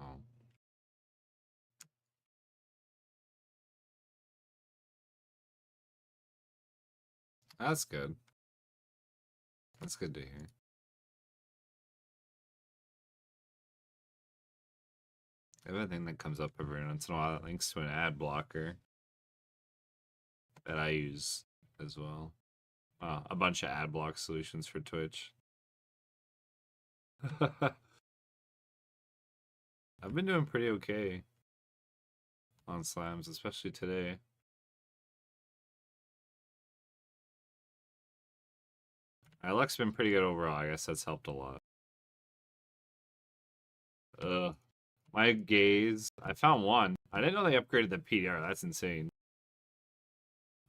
Oh, that's good. That's good to hear. I have a thing that comes up every once in a while that links to an ad blocker that I use as well. A bunch of ad block solutions for Twitch. I've been doing pretty okay on slams, especially today. My luck's been pretty good overall. I guess that's helped a lot. Ugh. My gaze. I found one. I didn't know they upgraded the PDR. That's insane.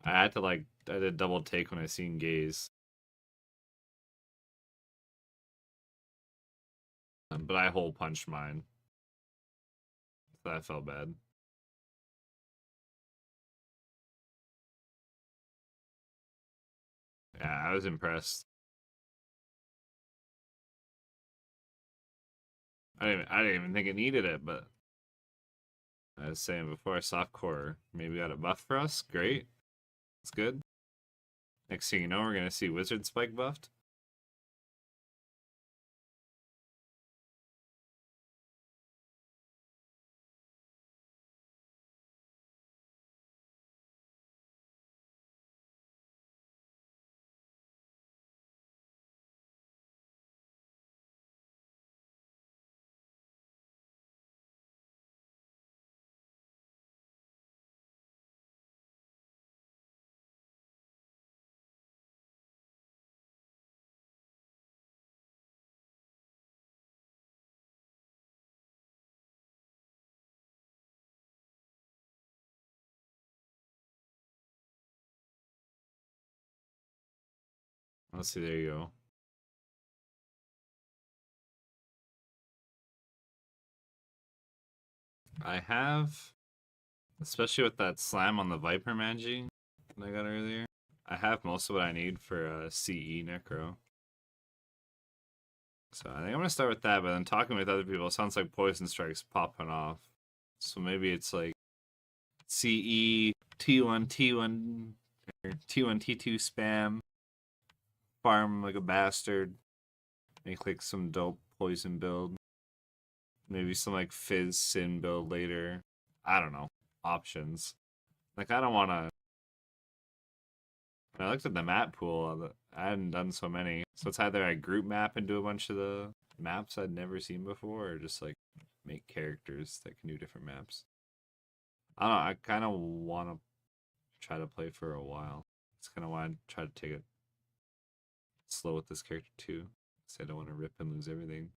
I had to like I did double take when I seen gaze. But I hole punched mine. So that felt bad. Yeah, I was impressed. I didn't even think it needed it, but I was saying before, softcore maybe got a buff for us. Great. It's good. Next thing you know, we're gonna see Wizard Spike buffed. Let's see, there you go. I have, especially with that slam on the Viper Magi that I got earlier, I have most of what I need for CE Necro. So I think I'm gonna start with that, but then talking with other people, it sounds like Poison Strike's popping off. So maybe it's like CE T1 T1 or T1 T2 spam, farm like a bastard, make like some dope poison build. Maybe some like Fizz Sin build later. I don't know. Options. Like I don't wanna when I looked at the map pool, I hadn't done so many. So it's either I group map and do a bunch of the maps I'd never seen before, or just like make characters that can do different maps. I don't know. I kind of want to try to play for a while. It's kind of why I try to take it slow with this character too. Because I don't want to rip and lose everything.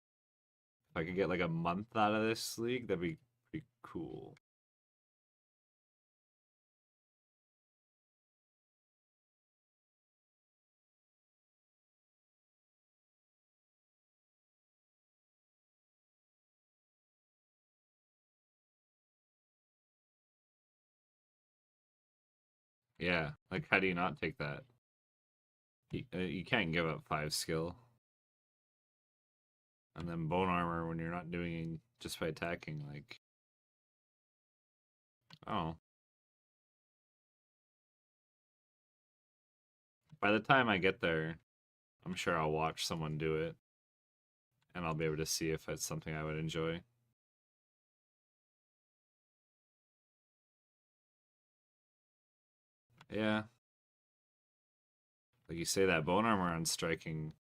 If I could get like a month out of this league, that'd be pretty cool. Yeah, like how do you not take that? You can't give up 5 skill. And then bone armor when you're not doing just by attacking, like, oh. By the time I get there, I'm sure I'll watch someone do it. And I'll be able to see if it's something I would enjoy. Yeah. Like you say that bone armor on striking.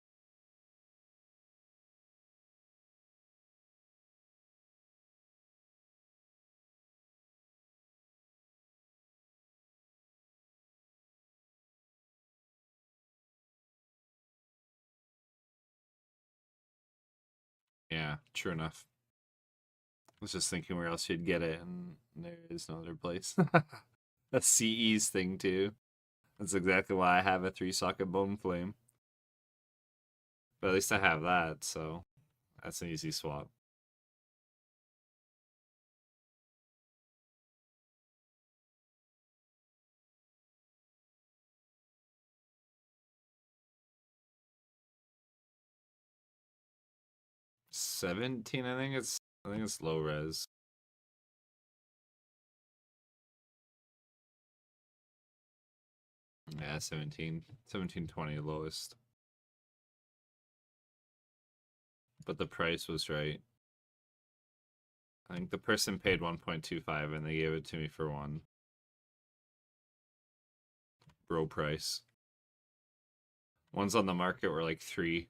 Yeah, true enough. I was just thinking where else you'd get it, and there is no other place. A CE's thing too. That's exactly why I have a 3-socket bone flame. But at least I have that, so that's an easy swap. $17, I think it's low res. Yeah, 17. 1720 lowest. But the price was right. I think the person paid 1.25 and they gave it to me for 1. Bro price. Ones on the market were like 3.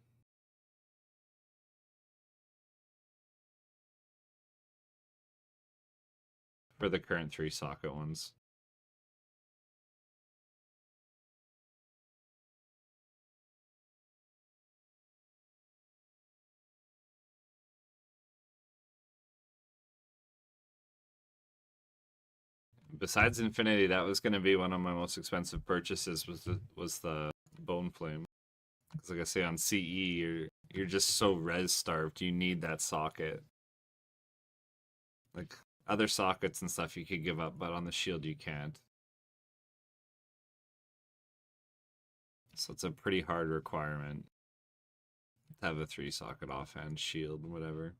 For the current 3-socket ones. Besides Infinity, that was going to be one of my most expensive purchases. Was the Bone Flame. Because like I say, on CE, you're just so res starved. You need that socket. Like other sockets and stuff, you could give up, but on the shield you can't. So it's a pretty hard requirement to have a 3-socket offhand shield, whatever.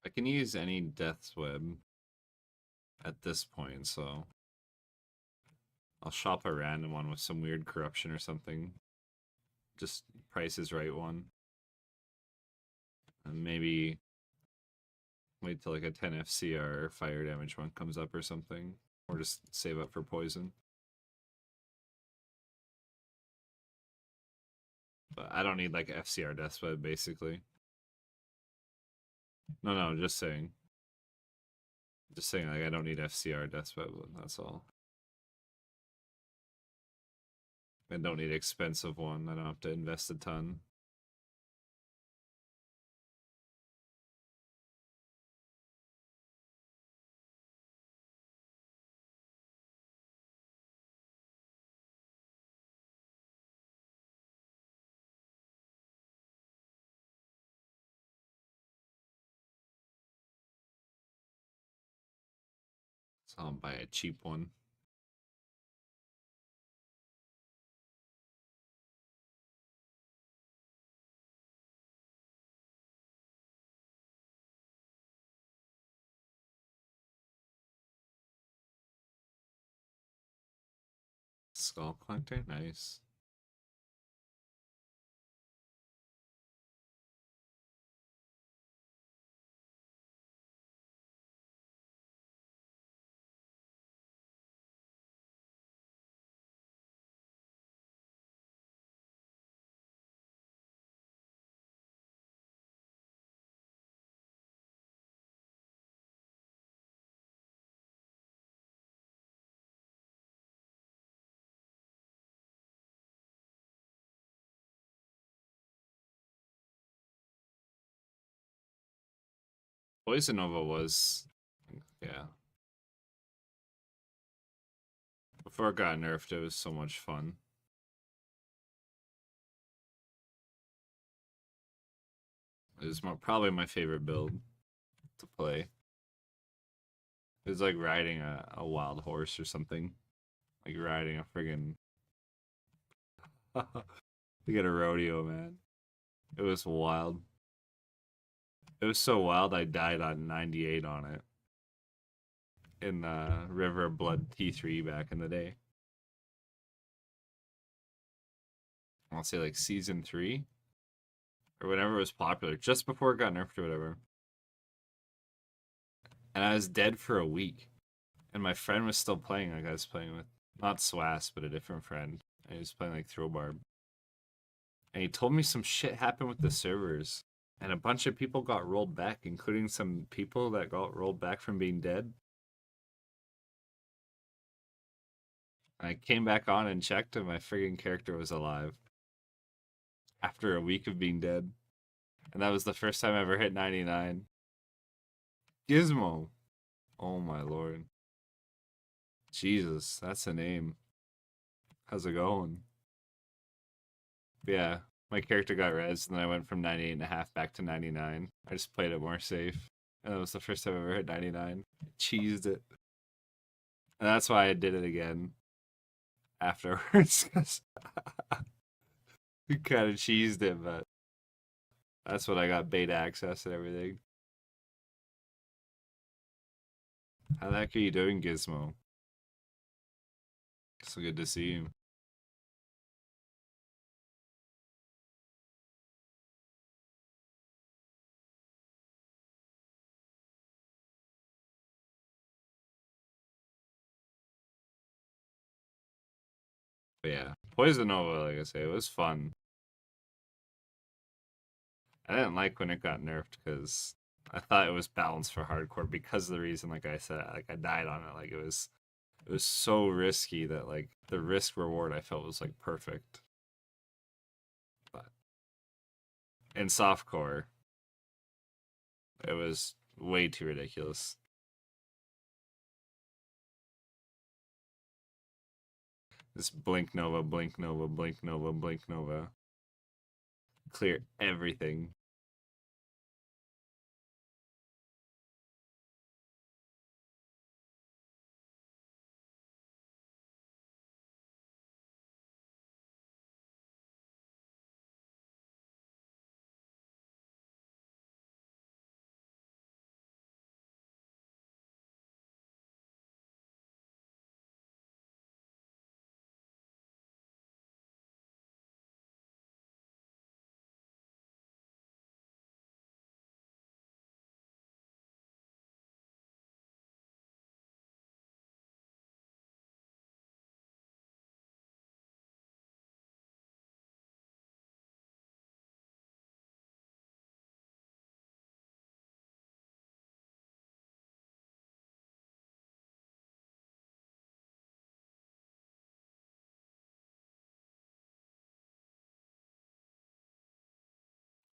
I can use any Death's Web at this point, so I'll shop a random one with some weird corruption or something. Just Price is Right one. And maybe wait till like a 10 FCR fire damage one comes up or something. Or just save up for poison. But I don't need like FCR Death's Web basically. No, just saying. Just saying, like, I don't need FCR Death's Web, that's all. I don't need expensive one. I don't have to invest a ton. So I'll buy a cheap one. Skull Collector, nice. Poison Nova was, yeah. Before it got nerfed, it was so much fun. It was probably my favorite build to play. It was like riding a wild horse or something. Like riding a friggin' you get a rodeo, man. It was wild. It was so wild I died on 98 on it. In River of Blood T3 back in the day. I'll say like season 3 or whenever it was popular, just before it got nerfed or whatever. And I was dead for a week. And my friend was still playing, like I was playing with, not Swass, but a different friend. And he was playing like Throwbarb. And he told me some shit happened with the servers. And a bunch of people got rolled back, including some people that got rolled back from being dead. I came back on and checked, and my friggin' character was alive after a week of being dead. And that was the first time I ever hit 99. Gizmo. Oh my lord. Jesus, that's a name. How's it going? But yeah, my character got res, and then I went from 98.5 back to 99. I just played it more safe. And that was the first time I ever hit 99. Cheesed it. And that's why I did it again afterwards, because we kind of cheesed it, but that's when I got beta access and everything. How the heck are you doing, Gizmo? So good to see you. But yeah, Poison Nova, like I say, it was fun. I didn't like when it got nerfed because I thought it was balanced for hardcore because of the reason, like I said, like I died on it. Like it was so risky that like the risk reward I felt was like perfect. But in softcore, it was way too ridiculous. This blink nova, blink nova, blink nova, blink nova. Clear everything.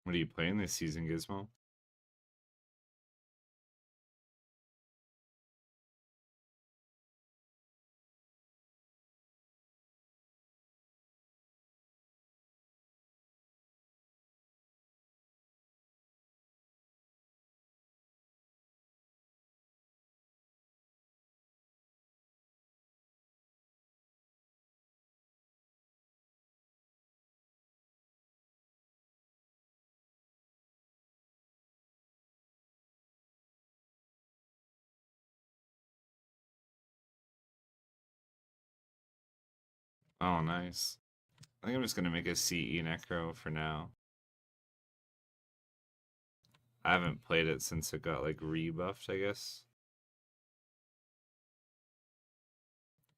What are you playing this season, Gizmo? Oh, nice. I think I'm just gonna make a CE Necro for now. I haven't played it since it got like rebuffed, I guess.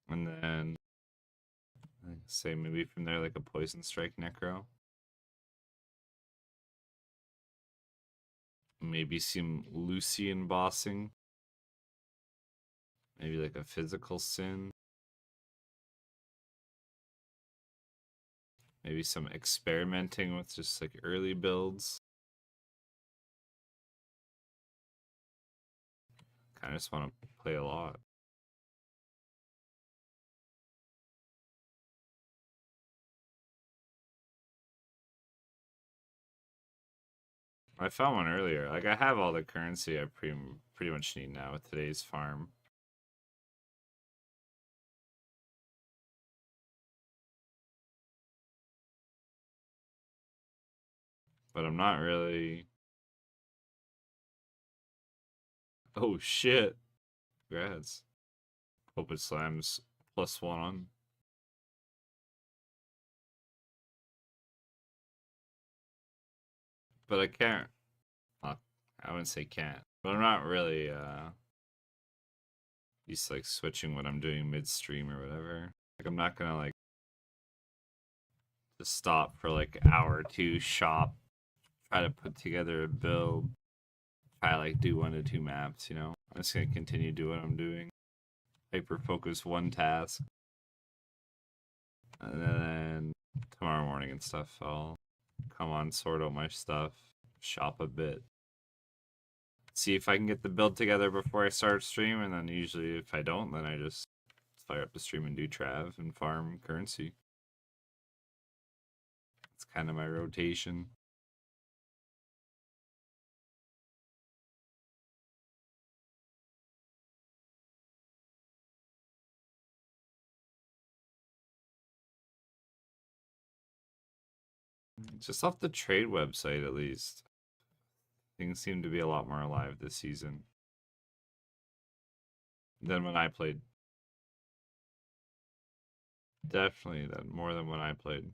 And then say maybe from there like a Poison Strike Necro. Maybe some Lucian bossing. Maybe like a physical sin. Maybe some experimenting with just like early builds. Kind of just want to play a lot. I found one earlier. Like I have all the currency I pretty much need now with today's farm. But I'm not really. Oh shit! Congrats. Hope it slams +1. but I can't. Well, I wouldn't say can't, but I'm not really used to like switching what I'm doing midstream or whatever. Like I'm not gonna like just stop for like an hour or two, shop, try to put together a build, try to like do 1 to 2 maps. You know, I'm just gonna continue to do what I'm doing. Hyper focus one task, and then tomorrow morning and stuff, I'll come on, sort out my stuff, shop a bit, see if I can get the build together before I start stream, and then usually if I don't, then I just fire up the stream and do trav and farm currency. It's kind of my rotation. Just off the trade website, at least, things seem to be a lot more alive this season than when I played. Definitely, that more than when I played.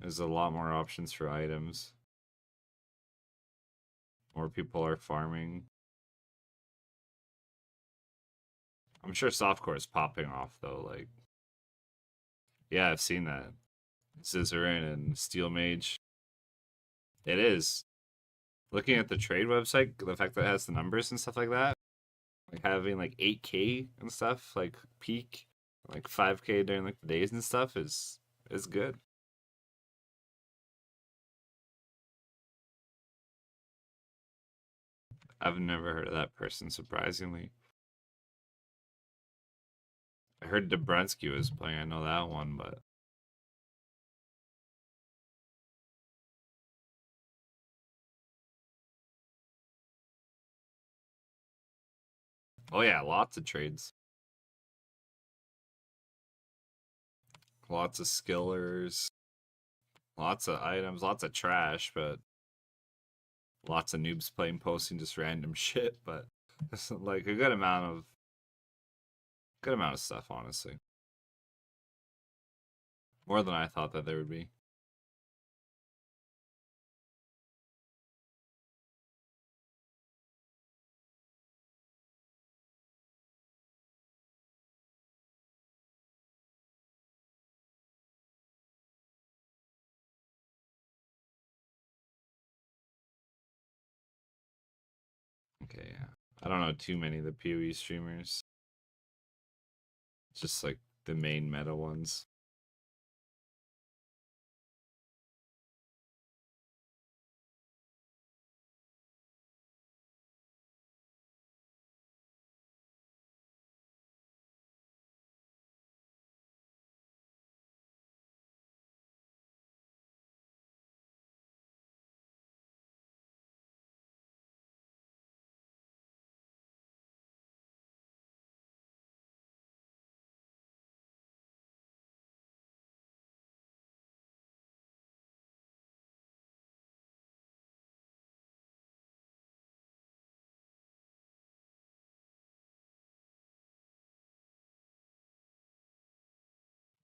There's a lot more options for items. More people are farming. I'm sure softcore is popping off though. Like, yeah, I've seen that. Scissorin and Steel Mage. It is. Looking at the trade website, the fact that it has the numbers and stuff like that, like having like 8K and stuff, like peak, like 5K during like the days and stuff is good. I've never heard of that person, surprisingly. I heard Dobrunsky was playing. I know that one, but oh yeah, lots of trades, lots of skillers, lots of items, lots of trash, but lots of noobs playing, posting just random shit. But it's like a good amount of stuff, honestly, more than I thought that there would be. Okay, yeah. I don't know too many of the PoE streamers. Just like the main meta ones.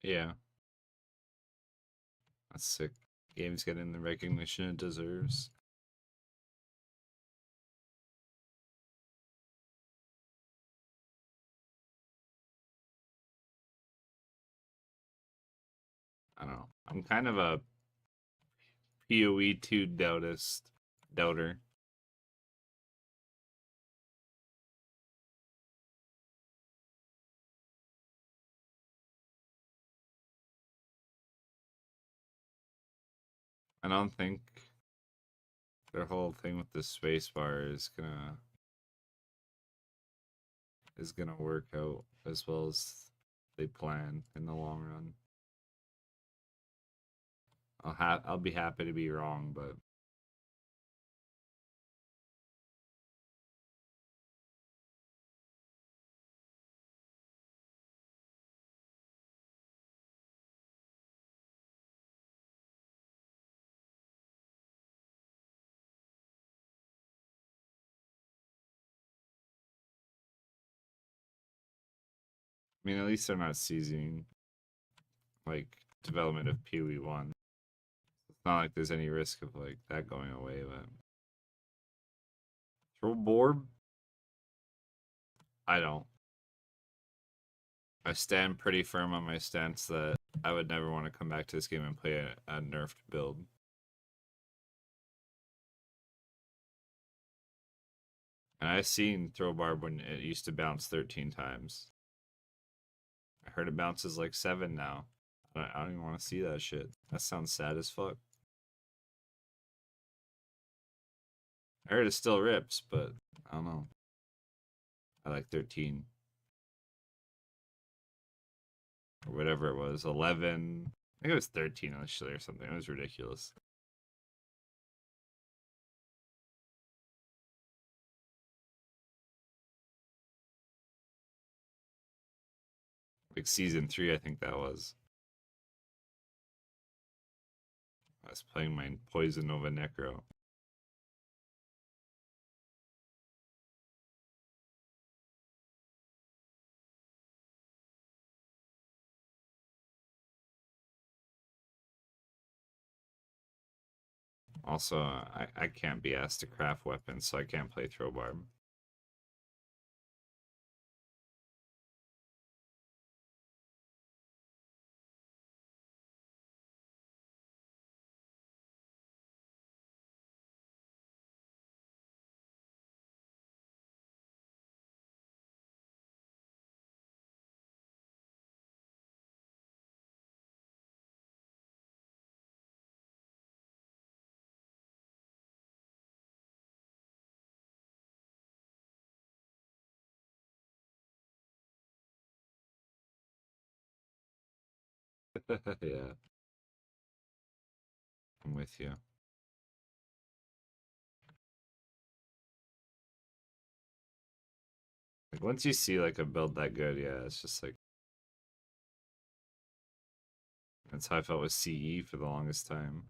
Yeah, that's sick. Game's getting the recognition it deserves. I don't know. I'm kind of a PoE 2 doubter. I don't think their whole thing with the spacebar is gonna work out as well as they plan in the long run. I'll be happy to be wrong, but I mean at least they're not seizing like development of PoE 1. not like there's any risk of like that going away, but throw board. I don't. I stand pretty firm on my stance that I would never want to come back to this game and play a nerfed build. And I've seen throw barb when it used to bounce 13 times. I heard it bounces like 7 now. I don't even want to see that shit. That sounds sad as fuck. I heard it still rips, but I don't know. I like 13. Or whatever it was. 11. I think it was 13 initially or something. It was ridiculous. Like season 3, I think that was. I was playing my Poison Nova Necro. Also, I can't be asked to craft weapons, so I can't play throw barb. Yeah, I'm with you. Like once you see like a build that good, yeah, it's just like that's how I felt with CE for the longest time.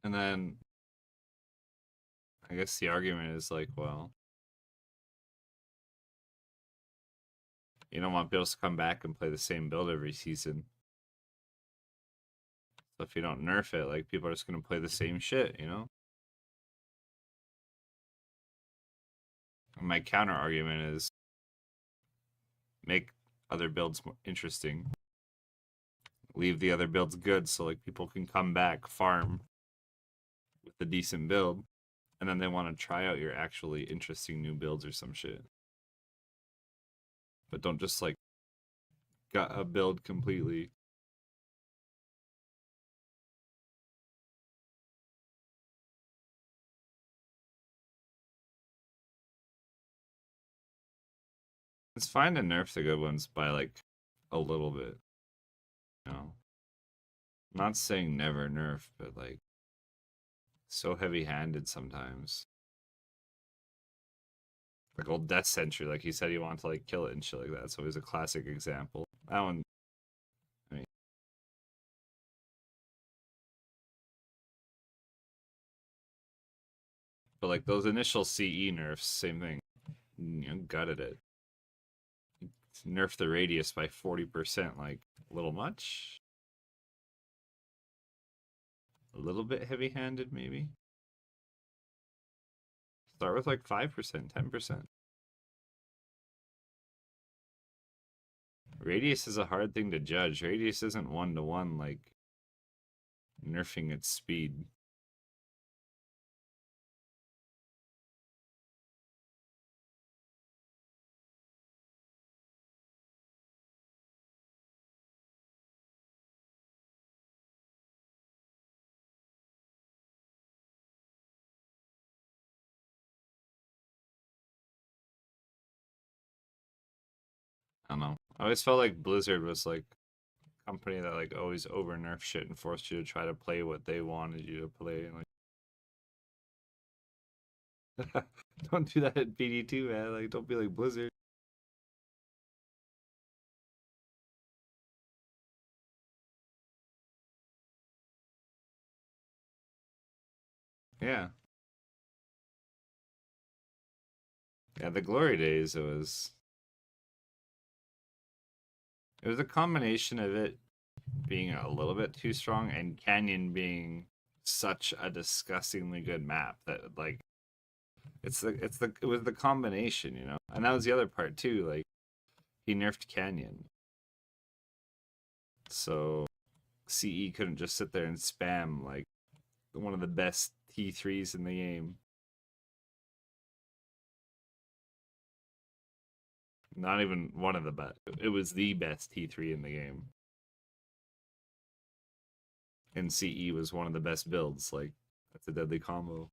And then I guess the argument is like, well, you don't want people to come back and play the same build every season. So if you don't nerf it, like people are just gonna play the same shit, you know? And my counter argument is make other builds more interesting. Leave the other builds good so like people can come back, farm with a decent build, and then they want to try out your actually interesting new builds or some shit. But don't just like gut a build completely. It's fine to nerf the good ones by like a little bit, you know. I'm not saying never nerf, but like so heavy-handed sometimes. Like old Death Sentry, like he said he wanted to like kill it and shit like that. So it was a classic example. That one, I mean, but like those initial CE nerfs, same thing. You know, gutted it. Nerf the radius by 40%, like a little much. A little bit heavy-handed, maybe. Start with like 5%, 10%. Radius is a hard thing to judge. Radius isn't one-to-one like nerfing its speed. I don't know. I always felt like Blizzard was like a company that like always over nerf shit and forced you to try to play what they wanted you to play. And like, don't do that at BD2, man. Like, don't be like Blizzard. Yeah. Yeah, the glory days, it was a combination of it being a little bit too strong and Canyon being such a disgustingly good map that like it was the combination, you know. And that was the other part too, like he nerfed Canyon. So CE couldn't just sit there and spam like one of the best T3s in the game. Not even one of the best. It was the best T3 in the game. And CE was one of the best builds. Like, that's a deadly combo.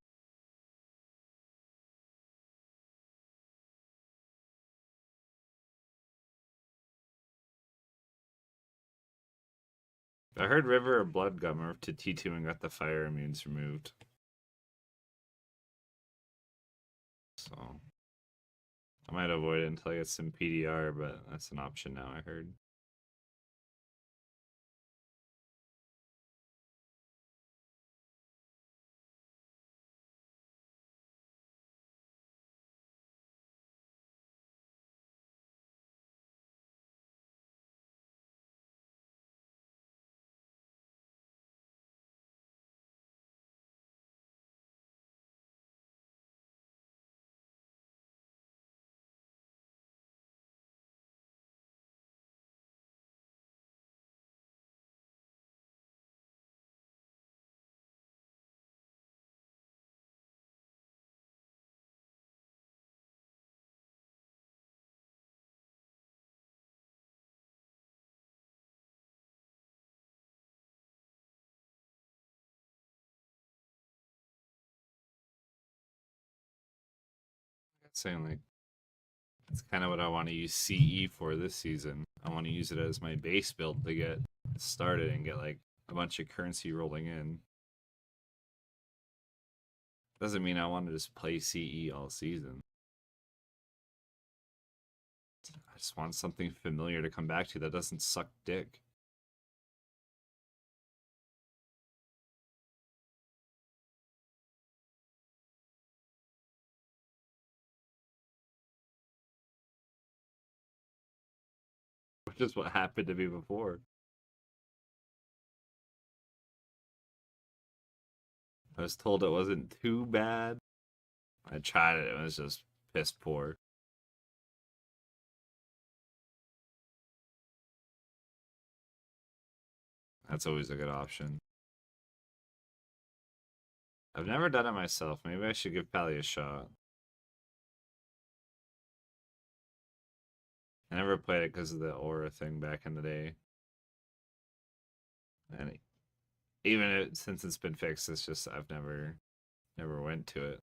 I heard River of Blood got moved to T2 and got the fire immunes removed. So, I might avoid it until I get some PDR, but that's an option now, I heard. Saying like that's kind of what I want to use CE for this season. I want to use it as my base build to get started and get like a bunch of currency rolling in. Doesn't mean I want to just play CE all season. I just want something familiar to come back to that doesn't suck dick. Which is what happened to me before. I was told it wasn't too bad. I tried it, it was just piss poor. That's always a good option. I've never done it myself. Maybe I should give Pally a shot. I never played it because of the aura thing back in the day. And even since it's been fixed, it's just I've never went to it.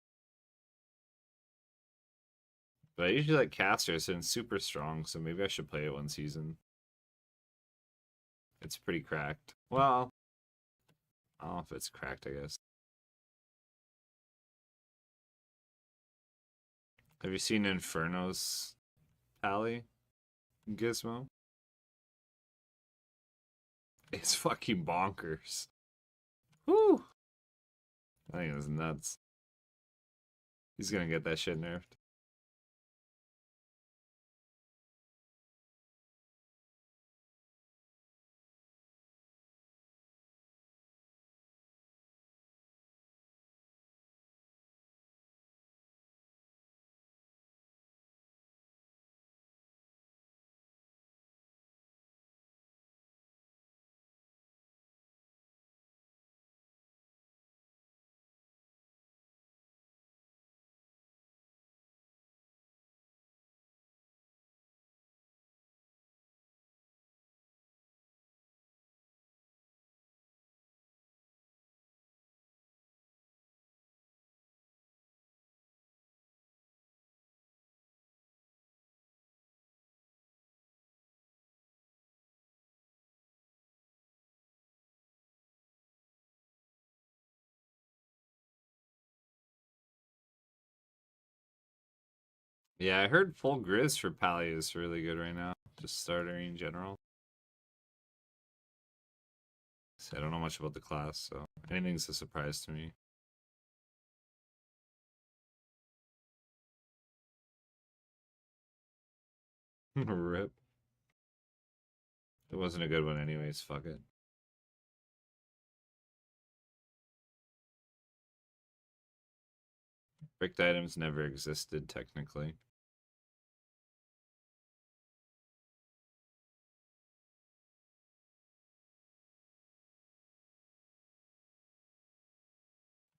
But I usually like casters and it's super strong, so maybe I should play it one season. It's pretty cracked. Well, I don't know if it's cracked, I guess. Have you seen Inferno's Pally Gizmo? It's fucking bonkers. Whew. I think it's nuts. He's gonna get that shit nerfed. Yeah, I heard full Grizz for Pally is really good right now. Just starter in general. So I don't know much about the class, so anything's a surprise to me. Rip. It wasn't a good one anyways, fuck it. Bricked items never existed, technically.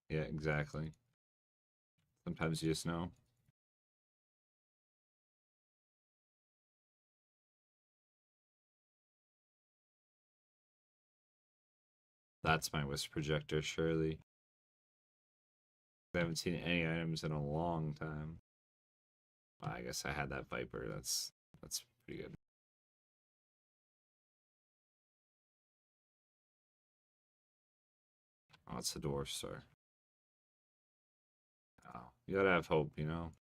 Yeah, exactly. Sometimes you just know. That's my wisp projector, surely. I haven't seen any items in a long time. Well, I guess I had that Viper. That's pretty good. Oh, it's the Dwarf Star. Oh, you gotta have hope, you know?